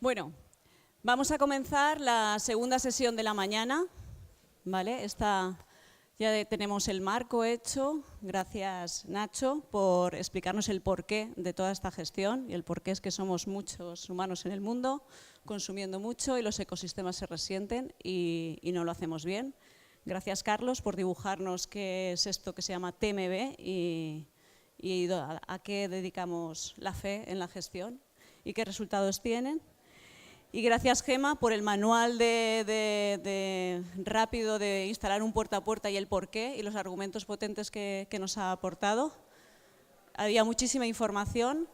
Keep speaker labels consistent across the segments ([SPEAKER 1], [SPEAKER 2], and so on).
[SPEAKER 1] Bueno, vamos a comenzar la segunda sesión de la mañana, ¿vale? Ya tenemos el marco hecho. Gracias, Nacho, por explicarnos el porqué de toda esta gestión. Y el porqué es que somos muchos humanos en el mundo, consumiendo mucho y los ecosistemas se resienten y no lo hacemos bien. Gracias, Carlos, por dibujarnos qué es esto que se llama TMB y a qué dedicamos la fe en la gestión y qué resultados tienen. Y gracias, Gema, por el manual rápido de instalar un puerta a puerta y el porqué y los argumentos potentes que nos ha aportado. Había muchísima información.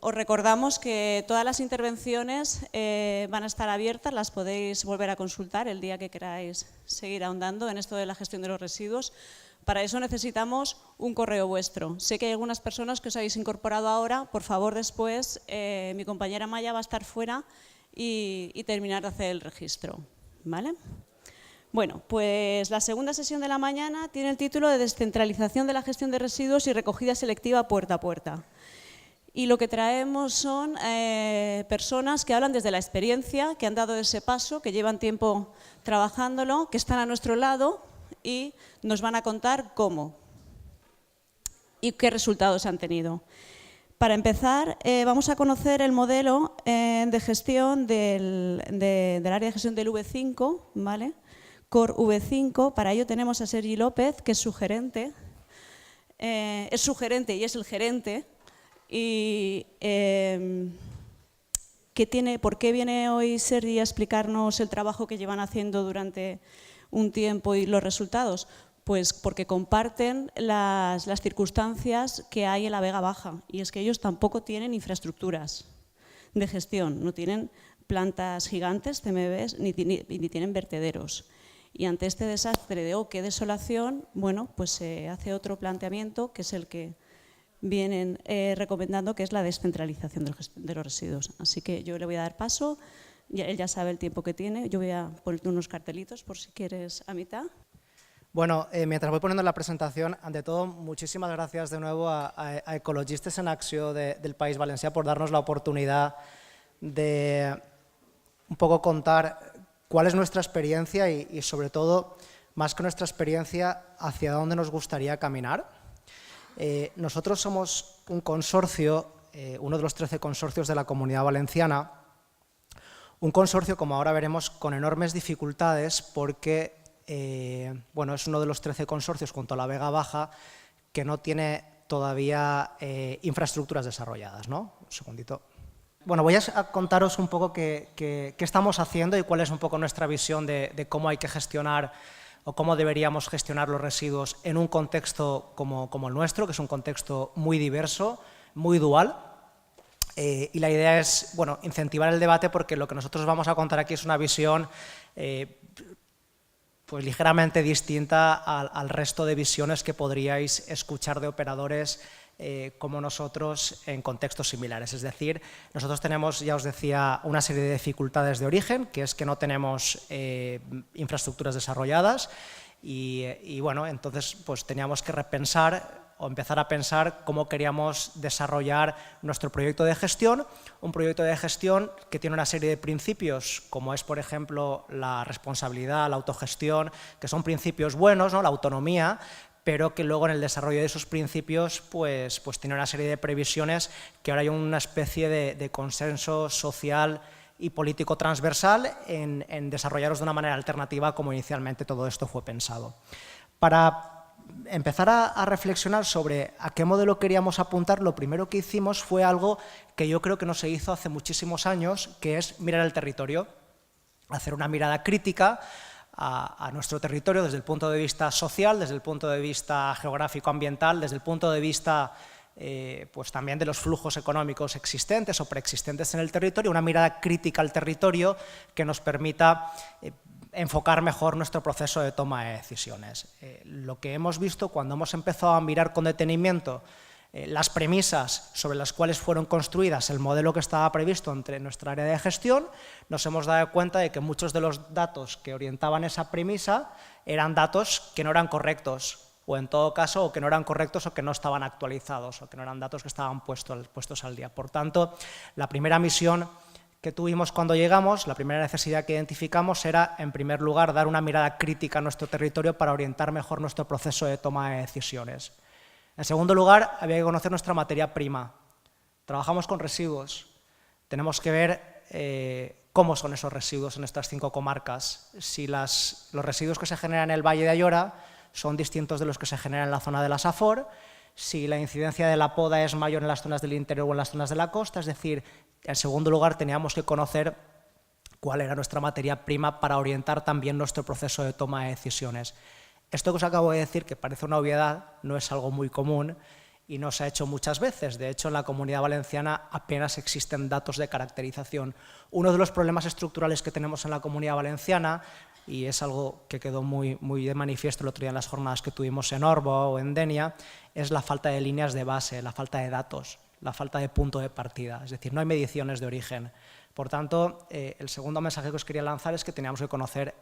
[SPEAKER 1] Os recordamos que todas las intervenciones van a estar abiertas, las podéis volver a consultar el día que queráis seguir ahondando en esto de la gestión de los residuos. Para eso necesitamos un correo vuestro. Sé que hay algunas personas que os habéis incorporado ahora. Por favor, después mi compañera Maya va a estar fuera y terminar de hacer el registro, ¿vale? Bueno, pues la segunda sesión de la mañana tiene el título de Descentralización de la gestión de residuos y recogida selectiva puerta a puerta. Y lo que traemos son personas que hablan desde la experiencia, que han dado ese paso, que llevan tiempo trabajándolo, que están a nuestro lado y nos van a contar cómo y qué resultados han tenido. Para empezar, vamos a conocer el modelo de gestión del área de gestión del V5, ¿vale? Core V5. Para ello tenemos a Sergi López, que es su gerente. Es su gerente y es el gerente. Y ¿por qué viene hoy Sergi a explicarnos el trabajo que llevan haciendo durante un tiempo y los resultados? Pues porque comparten las circunstancias que hay en la Vega Baja, y es que ellos tampoco tienen infraestructuras de gestión, no tienen plantas gigantes, CMBs, ni tienen vertederos. Y ante este desastre de qué desolación, bueno, pues se hace otro planteamiento, que es el que vienen recomendando, que es la descentralización de los residuos. Así que yo le voy a dar paso, él ya sabe el tiempo que tiene, yo voy a ponerte unos cartelitos por si quieres a mitad.
[SPEAKER 2] Bueno, mientras voy poniendo la presentación, ante todo, muchísimas gracias de nuevo a Ecologistes en Acció del País Valencià por darnos la oportunidad de un poco contar cuál es nuestra experiencia y sobre todo, más que nuestra experiencia, hacia dónde nos gustaría caminar. Nosotros somos un consorcio, uno de los 13 consorcios de la Comunidad Valenciana, un consorcio, como ahora veremos, con enormes dificultades porque bueno, es uno de los 13 consorcios junto a la Vega Baja que no tiene todavía infraestructuras desarrolladas, ¿no? Un segundito. Bueno, voy a contaros un poco qué estamos haciendo y cuál es un poco nuestra visión de cómo hay que gestionar o cómo deberíamos gestionar los residuos en un contexto como el nuestro, que es un contexto muy diverso, muy dual. Y la idea es, bueno, incentivar el debate, porque lo que nosotros vamos a contar aquí es una visión pues ligeramente distinta al resto de visiones que podríais escuchar de operadores como nosotros en contextos similares. Es decir, nosotros tenemos, ya os decía, una serie de dificultades de origen, que es que no tenemos infraestructuras desarrolladas y bueno, entonces pues teníamos que repensar o empezar a pensar cómo queríamos desarrollar nuestro proyecto de gestión, un proyecto de gestión que tiene una serie de principios, como es, por ejemplo, la responsabilidad, la autogestión, que son principios buenos, ¿no? La autonomía, pero que luego en el desarrollo de esos principios pues tiene una serie de previsiones que ahora hay una especie de consenso social y político transversal en desarrollarlos de una manera alternativa como inicialmente todo esto fue pensado. Para empezar a reflexionar sobre a qué modelo queríamos apuntar, lo primero que hicimos fue algo que yo creo que no se hizo hace muchísimos años, que es mirar el territorio, hacer una mirada crítica a nuestro territorio desde el punto de vista social, desde el punto de vista geográfico-ambiental, desde el punto de vista pues también de los flujos económicos existentes o preexistentes en el territorio, una mirada crítica al territorio que nos permita enfocar mejor nuestro proceso de toma de decisiones. Lo que hemos visto cuando hemos empezado a mirar con detenimiento las premisas sobre las cuales fueron construidas el modelo que estaba previsto entre nuestra área de gestión, nos hemos dado cuenta de que muchos de los datos que orientaban esa premisa eran datos que no eran correctos, o en todo caso, o que no eran correctos o que no estaban actualizados, o que no eran datos que estaban puestos al día. Por tanto, la primera misión que tuvimos cuando llegamos, la primera necesidad que identificamos era, en primer lugar, dar una mirada crítica a nuestro territorio para orientar mejor nuestro proceso de toma de decisiones. En segundo lugar, había que conocer nuestra materia prima. Trabajamos con residuos. Tenemos que ver cómo son esos residuos en estas 5 comarcas. Si los residuos que se generan en el Valle de Ayora son distintos de los que se generan en la zona de la Safor, si la incidencia de la poda es mayor en las zonas del interior o en las zonas de la costa, es decir, en segundo lugar teníamos que conocer cuál era nuestra materia prima para orientar también nuestro proceso de toma de decisiones. Esto que os acabo de decir, que parece una obviedad, no es algo muy común y no se ha hecho muchas veces. De hecho, en la Comunidad Valenciana apenas existen datos de caracterización. Uno de los problemas estructurales que tenemos en la Comunidad Valenciana, y es algo que quedó muy de manifiesto el otro día en las jornadas que tuvimos en Orbo o en Denia, es la falta de líneas de base, la falta de datos, la falta de punto de partida. Es decir, no hay mediciones de origen. Por tanto, el segundo mensaje que os quería lanzar es que teníamos que conocer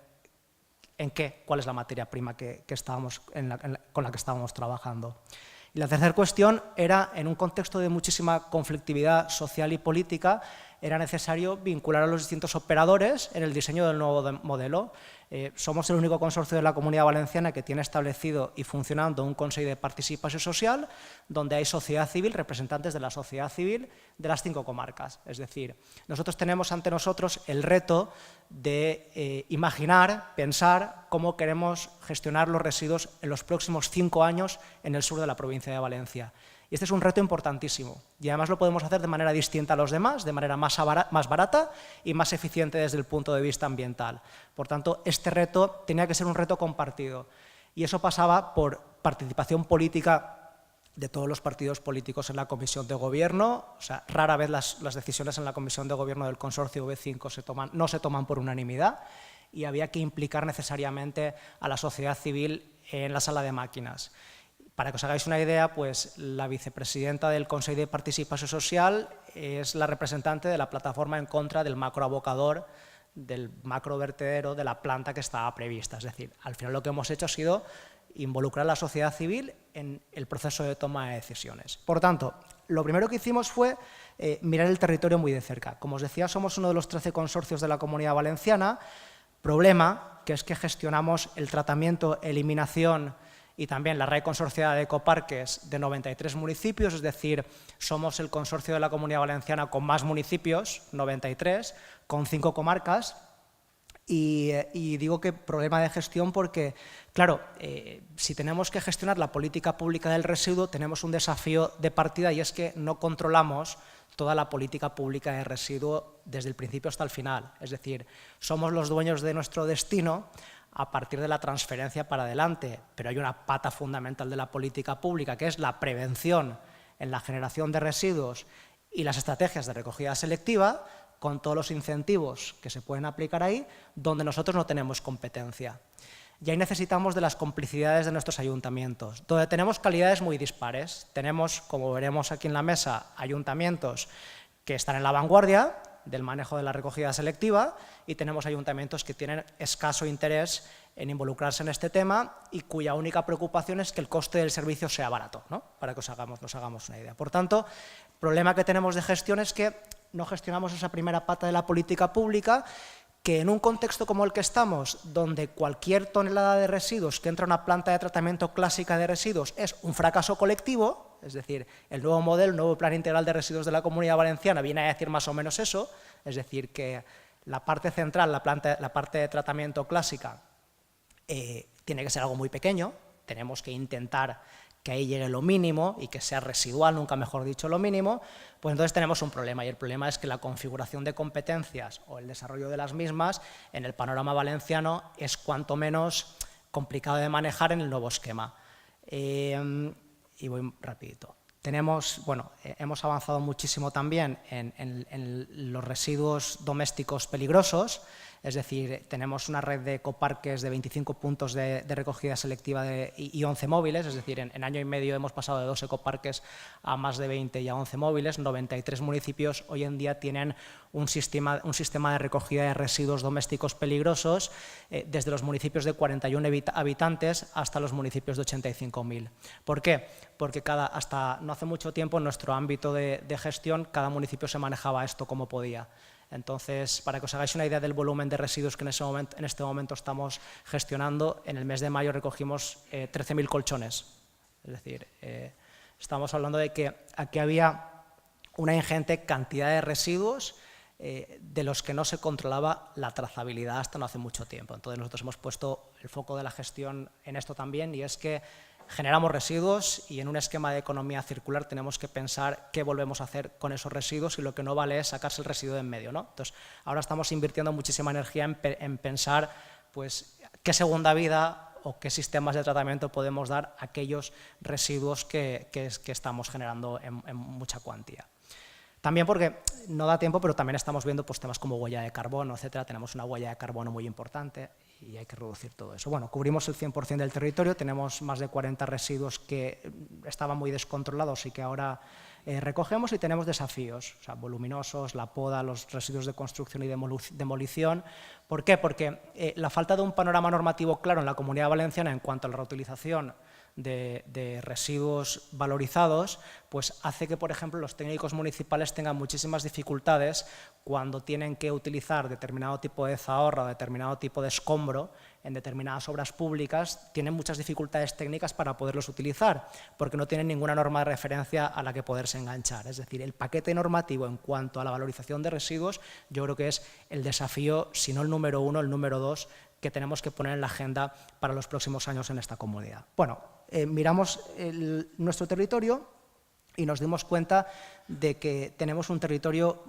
[SPEAKER 2] cuál es la materia prima con la que estábamos trabajando. Y la tercera cuestión era, en un contexto de muchísima conflictividad social y política, era necesario vincular a los distintos operadores en el diseño del nuevo modelo. Somos el único consorcio de la Comunidad Valenciana que tiene establecido y funcionando un Consell de Participació Social, donde hay sociedad civil, representantes de la sociedad civil de las 5 comarcas. Es decir, nosotros tenemos ante nosotros el reto de imaginar, pensar cómo queremos gestionar los residuos en los próximos 5 años en el sur de la provincia de Valencia. Y este es un reto importantísimo y además lo podemos hacer de manera distinta a los demás, de manera más barata y más eficiente desde el punto de vista ambiental. Por tanto, este reto tenía que ser un reto compartido y eso pasaba por participación política de todos los partidos políticos en la comisión de gobierno. O sea, rara vez las decisiones en la comisión de gobierno del consorcio V5 no se toman por unanimidad y había que implicar necesariamente a la sociedad civil en la sala de máquinas. Para que os hagáis una idea, pues la vicepresidenta del Consell de Participació Social es la representante de la plataforma en contra del macroabocador, del macrovertedero de la planta que estaba prevista. Es decir, al final lo que hemos hecho ha sido involucrar a la sociedad civil en el proceso de toma de decisiones. Por tanto, lo primero que hicimos fue mirar el territorio muy de cerca. Como os decía, somos uno de los 13 consorcios de la Comunidad Valenciana. Problema que es que gestionamos el tratamiento, eliminación y también la red consorciada de ecoparques de 93 municipios, es decir, somos el consorcio de la Comunidad Valenciana con más municipios, 93, con 5 comarcas, y digo que problema de gestión porque, claro, si tenemos que gestionar la política pública del residuo, tenemos un desafío de partida y es que no controlamos toda la política pública de residuo desde el principio hasta el final. Es decir, somos los dueños de nuestro destino a partir de la transferencia para adelante, pero hay una pata fundamental de la política pública, que es la prevención en la generación de residuos y las estrategias de recogida selectiva, con todos los incentivos que se pueden aplicar ahí, donde nosotros no tenemos competencia. Y ahí necesitamos de las complicidades de nuestros ayuntamientos, donde tenemos calidades muy dispares. Tenemos, como veremos aquí en la mesa, ayuntamientos que están en la vanguardia del manejo de la recogida selectiva y tenemos ayuntamientos que tienen escaso interés en involucrarse en este tema y cuya única preocupación es que el coste del servicio sea barato, ¿no? Para que nos hagamos una idea. Por tanto, el problema que tenemos de gestión es que no gestionamos esa primera pata de la política pública, que en un contexto como el que estamos, donde cualquier tonelada de residuos que entra a una planta de tratamiento clásica de residuos es un fracaso colectivo, es decir, el nuevo modelo, el nuevo plan integral de residuos de la Comunidad Valenciana viene a decir más o menos eso, es decir, que la parte central, la parte de tratamiento clásica, tiene que ser algo muy pequeño, tenemos que intentar que ahí llegue lo mínimo y que sea residual, nunca mejor dicho lo mínimo, pues entonces tenemos un problema y el problema es que la configuración de competencias o el desarrollo de las mismas en el panorama valenciano es cuanto menos complicado de manejar en el nuevo esquema. Y voy rapidito. Hemos avanzado muchísimo también en los residuos domésticos peligrosos, es decir, tenemos una red de ecoparques de 25 puntos de recogida selectiva y 11 móviles, es decir, en año y medio hemos pasado de 2 ecoparques a más de 20 y a 11 móviles. 93 municipios hoy en día tienen un sistema de recogida de residuos domésticos peligrosos desde los municipios de 41 habitantes hasta los municipios de 85.000. ¿Por qué? Porque hasta no hace mucho tiempo en nuestro ámbito de gestión cada municipio se manejaba esto como podía. Entonces, para que os hagáis una idea del volumen de residuos que en este momento estamos gestionando, en el mes de mayo recogimos 13.000 colchones. Es decir, estamos hablando de que aquí había una ingente cantidad de residuos de los que no se controlaba la trazabilidad hasta no hace mucho tiempo. Entonces, nosotros hemos puesto el foco de la gestión en esto también, y es que generamos residuos y en un esquema de economía circular tenemos que pensar qué volvemos a hacer con esos residuos, y lo que no vale es sacarse el residuo de en medio, ¿no? Entonces, ahora estamos invirtiendo muchísima energía en pensar pues, qué segunda vida o qué sistemas de tratamiento podemos dar a aquellos residuos que estamos generando en mucha cuantía. También porque no da tiempo, pero también estamos viendo pues, temas como huella de carbono, etcétera. Tenemos una huella de carbono muy importante y hay que reducir todo eso. Bueno, cubrimos el 100% del territorio, tenemos más de 40 residuos que estaban muy descontrolados y que ahora recogemos, y tenemos desafíos, o sea, voluminosos, la poda, los residuos de construcción y demolición. ¿Por qué? Porque la falta de un panorama normativo claro en la Comunidad Valenciana en cuanto a la reutilización de residuos valorizados, pues hace que, por ejemplo, los técnicos municipales tengan muchísimas dificultades cuando tienen que utilizar determinado tipo de zahorra o determinado tipo de escombro en determinadas obras públicas. Tienen muchas dificultades técnicas para poderlos utilizar, porque no tienen ninguna norma de referencia a la que poderse enganchar. Es decir, el paquete normativo en cuanto a la valorización de residuos, yo creo que es el desafío, si no el número 1, el número 2, que tenemos que poner en la agenda para los próximos años en esta comunidad. Bueno, miramos nuestro territorio y nos dimos cuenta de que tenemos un territorio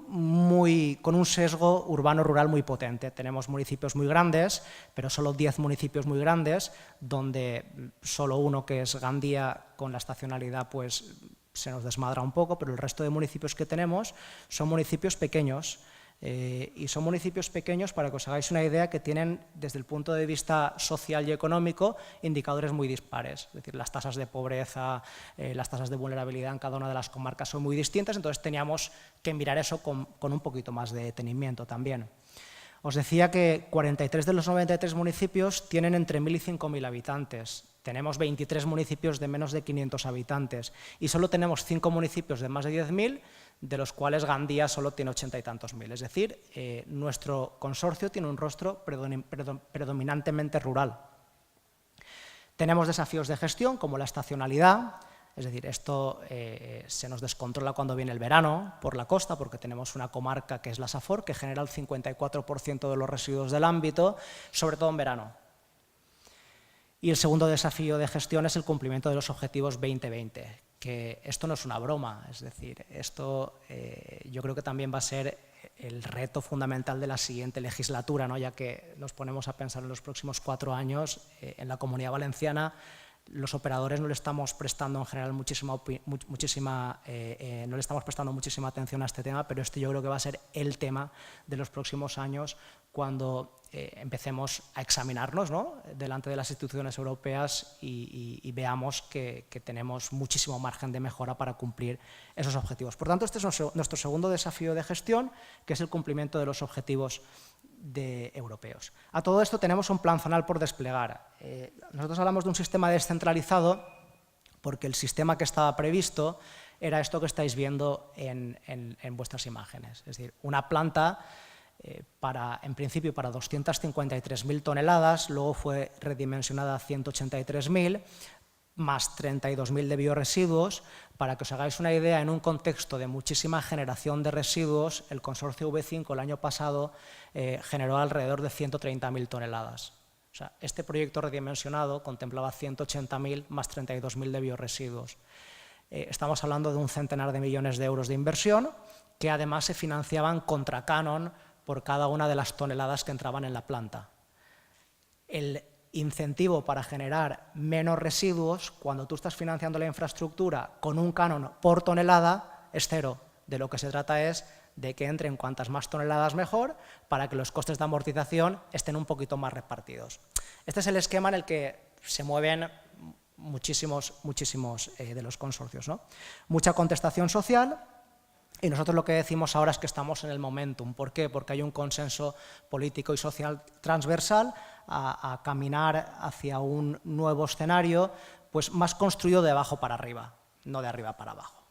[SPEAKER 2] con un sesgo urbano-rural muy potente. Tenemos municipios muy grandes, pero solo 10 municipios muy grandes, donde solo uno, que es Gandía, con la estacionalidad, pues se nos desmadra un poco, pero el resto de municipios que tenemos son municipios pequeños. Y son municipios pequeños, para que os hagáis una idea, que tienen, desde el punto de vista social y económico, indicadores muy dispares. Es decir, las tasas de pobreza, las tasas de vulnerabilidad en cada una de las comarcas son muy distintas, entonces teníamos que mirar eso con un poquito más de detenimiento también. Os decía que 43 de los 93 municipios tienen entre 1.000 y 5.000 habitantes. Tenemos 23 municipios de menos de 500 habitantes y solo tenemos 5 municipios de más de 10.000, de los cuales Gandía solo tiene 80 y tantos mil. Es decir, nuestro consorcio tiene un rostro predominantemente rural. Tenemos desafíos de gestión, como la estacionalidad. Es decir, esto se nos descontrola cuando viene el verano por la costa, porque tenemos una comarca que es la Safor, que genera el 54% de los residuos del ámbito, sobre todo en verano. Y el segundo desafío de gestión es el cumplimiento de los objetivos 2020, que esto no es una broma. Es decir, esto yo creo que también va a ser el reto fundamental de la siguiente legislatura, ¿no? Ya que nos ponemos a pensar en los próximos 4 años, en la Comunidad Valenciana, los operadores no le estamos prestando en general muchísima atención a este tema, pero este yo creo que va a ser el tema de los próximos años cuando empecemos a examinarnos, ¿no?, delante de las instituciones europeas y veamos que tenemos muchísimo margen de mejora para cumplir esos objetivos. Por tanto, este es nuestro segundo desafío de gestión, que es el cumplimiento de los objetivos europeos. A todo esto tenemos un plan zonal por desplegar. Nosotros hablamos de un sistema descentralizado porque el sistema que estaba previsto era esto que estáis viendo en vuestras imágenes. Es decir, una planta en principio para 253.000 toneladas, luego fue redimensionada a 183.000, más 32.000 de bioresiduos. Para que os hagáis una idea, en un contexto de muchísima generación de residuos, el consorcio V5 el año pasado generó alrededor de 130.000 toneladas. O sea, este proyecto redimensionado contemplaba 180.000 más 32.000 de bioresiduos. Estamos hablando de un centenar de millones de euros de inversión, que además se financiaban contra canon por cada una de las toneladas que entraban en la planta. El incentivo para generar menos residuos, cuando tú estás financiando la infraestructura con un canon por tonelada, es cero. De lo que se trata es de que entren cuantas más toneladas mejor, para que los costes de amortización estén un poquito más repartidos. Este es el esquema en el que se mueven muchísimos de los consorcios, ¿no? Mucha contestación social. Y nosotros lo que decimos ahora es que estamos en el momentum. ¿Por qué? Porque hay un consenso político y social transversal a caminar hacia un nuevo escenario, pues más construido de abajo para arriba, no de arriba para abajo.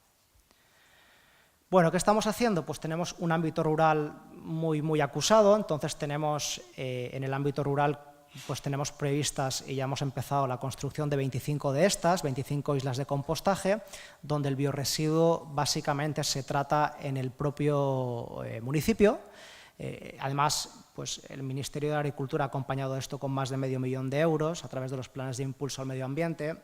[SPEAKER 2] Bueno, ¿qué estamos haciendo? Pues tenemos un ámbito rural muy acusado, entonces tenemos en el ámbito rural pues tenemos previstas y ya hemos empezado la construcción de 25 de estas, 25 islas de compostaje, donde el biorresiduo básicamente se trata en el propio municipio. Además, pues el Ministerio de Agricultura ha acompañado esto con más de medio millón de euros a través de los planes de impulso al medio ambiente.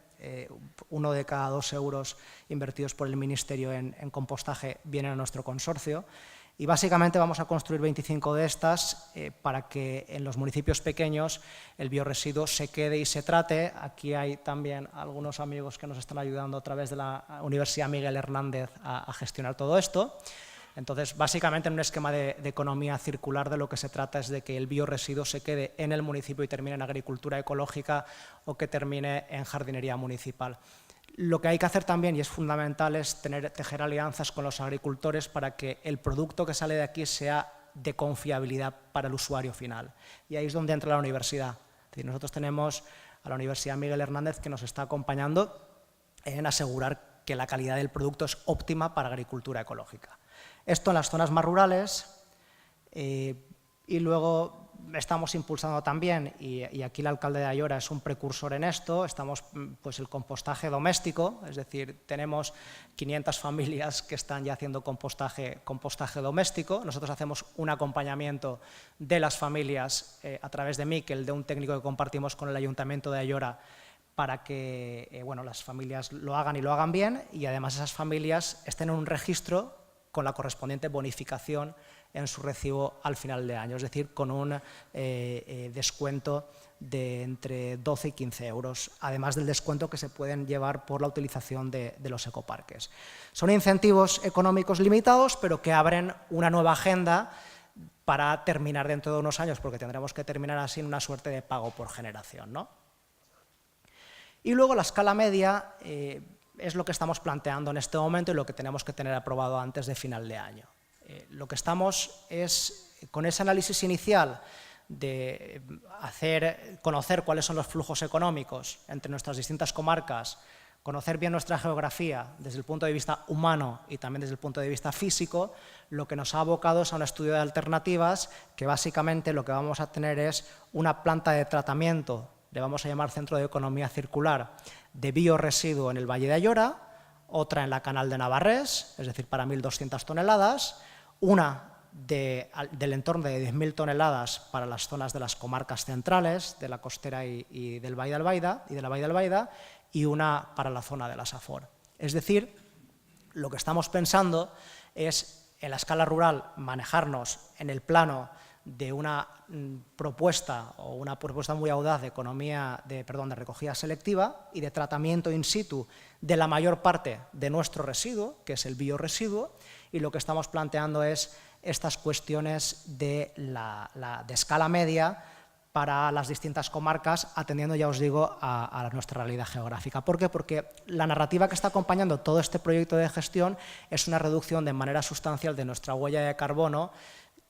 [SPEAKER 2] 1 de cada 2 euros invertidos por el Ministerio en compostaje vienen a nuestro consorcio. Y básicamente vamos a construir 25 de estas para que en los municipios pequeños el biorresiduo se quede y se trate. Aquí hay también algunos amigos que nos están ayudando a través de la Universidad Miguel Hernández a gestionar todo esto. Entonces, básicamente en un esquema de economía circular de lo que se trata es de que el biorresiduo se quede en el municipio y termine en agricultura ecológica o que termine en jardinería municipal. Lo que hay que hacer también, y es fundamental, es tejer alianzas con los agricultores para que el producto que sale de aquí sea de confiabilidad para el usuario final. Y ahí es donde entra la universidad. Es decir, nosotros tenemos a la Universidad Miguel Hernández que nos está acompañando en asegurar que la calidad del producto es óptima para agricultura ecológica. Esto en las zonas más rurales y luego estamos impulsando también, y aquí el alcalde de Ayora es un precursor en esto, estamos pues el compostaje doméstico, es decir, tenemos 500 familias que están ya haciendo compostaje doméstico. Nosotros hacemos un acompañamiento de las familias a través de Miquel, de un técnico que compartimos con el Ayuntamiento de Ayora, para que bueno, las familias lo hagan y lo hagan bien, y además esas familias estén en un registro con la correspondiente bonificación en su recibo al final de año, es decir, con un descuento de entre 12 y 15 euros, además del descuento que se pueden llevar por la utilización de los ecoparques. Son incentivos económicos limitados, pero que abren una nueva agenda para terminar dentro de unos años, porque tendremos que terminar así en una suerte de pago por generación, ¿no? Y luego la escala media es lo que estamos planteando en este momento y lo que tenemos que tener aprobado antes de final de año. Lo que estamos es, con ese análisis inicial de conocer cuáles son los flujos económicos entre nuestras distintas comarcas, conocer bien nuestra geografía desde el punto de vista humano y también desde el punto de vista físico, lo que nos ha abocado es a un estudio de alternativas que básicamente lo que vamos a tener es una planta de tratamiento, le vamos a llamar Centro de Economía Circular, de biorresiduo en el Valle de Ayora, otra en la Canal de Navarrés, es decir, para 1.200 toneladas, una del entorno de 10.000 toneladas para las zonas de las comarcas centrales, de la costera y del Valle de Albaida, y una para la zona de la Safor. Es decir, lo que estamos pensando es, en la escala rural, manejarnos en el plano de una propuesta muy audaz de de recogida selectiva y de tratamiento in situ de la mayor parte de nuestro residuo, que es el biorresiduo, y lo que estamos planteando es estas cuestiones de escala media para las distintas comarcas, atendiendo, ya os digo, a nuestra realidad geográfica. ¿Por qué? Porque la narrativa que está acompañando todo este proyecto de gestión es una reducción de manera sustancial de nuestra huella de carbono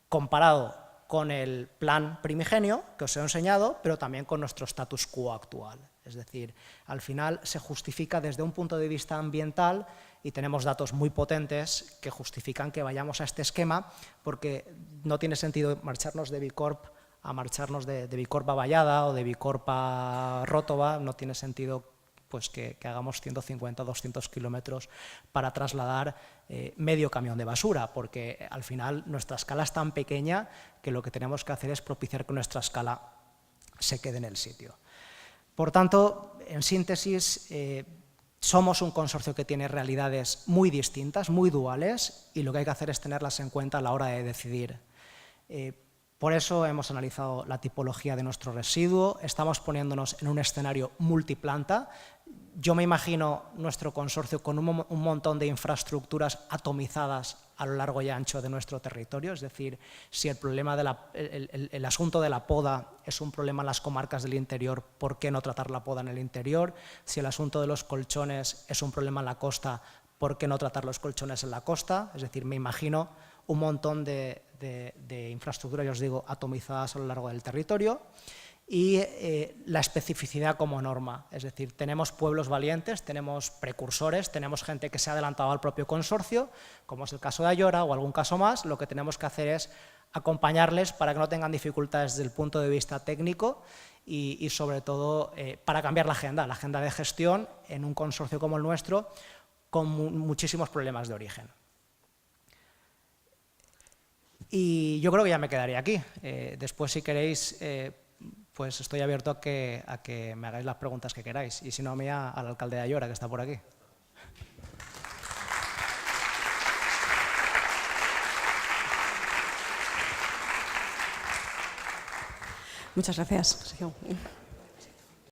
[SPEAKER 2] comparado con el plan primigenio que os he enseñado, pero también con nuestro status quo actual. Es decir, al final se justifica desde un punto de vista ambiental y tenemos datos muy potentes que justifican que vayamos a este esquema, porque no tiene sentido marcharnos de Bicorp a marcharnos de Bicorp a Vallada o de Bicorp a Rótova, no tiene sentido pues que hagamos 150 o 200 kilómetros para trasladar medio camión de basura, porque al final nuestra escala es tan pequeña que lo que tenemos que hacer es propiciar que nuestra escala se quede en el sitio. Por tanto, en síntesis, somos un consorcio que tiene realidades muy distintas, muy duales, y lo que hay que hacer es tenerlas en cuenta a la hora de decidir. Por eso hemos analizado la tipología de nuestro residuo, estamos poniéndonos en un escenario multiplanta. Yo me imagino nuestro consorcio con un montón de infraestructuras atomizadas a lo largo y ancho de nuestro territorio, es decir, si el problema el asunto de la poda es un problema en las comarcas del interior, ¿por qué no tratar la poda en el interior? Si el asunto de los colchones es un problema en la costa, ¿por qué no tratar los colchones en la costa? Es decir, me imagino un montón de infraestructuras, ya os digo, atomizadas a lo largo del territorio. y la especificidad como norma. Es decir, tenemos pueblos valientes, tenemos precursores, tenemos gente que se ha adelantado al propio consorcio, como es el caso de Ayora o algún caso más. Lo que tenemos que hacer es acompañarles para que no tengan dificultades desde el punto de vista técnico y sobre todo para cambiar la agenda de gestión en un consorcio como el nuestro con muchísimos problemas de origen. Y yo creo que ya me quedaría aquí. Después, si queréis, pues estoy abierto a que me hagáis las preguntas que queráis. Y si no, a mí, al alcalde de Ayora, que está por aquí.
[SPEAKER 1] Muchas gracias, Sergio.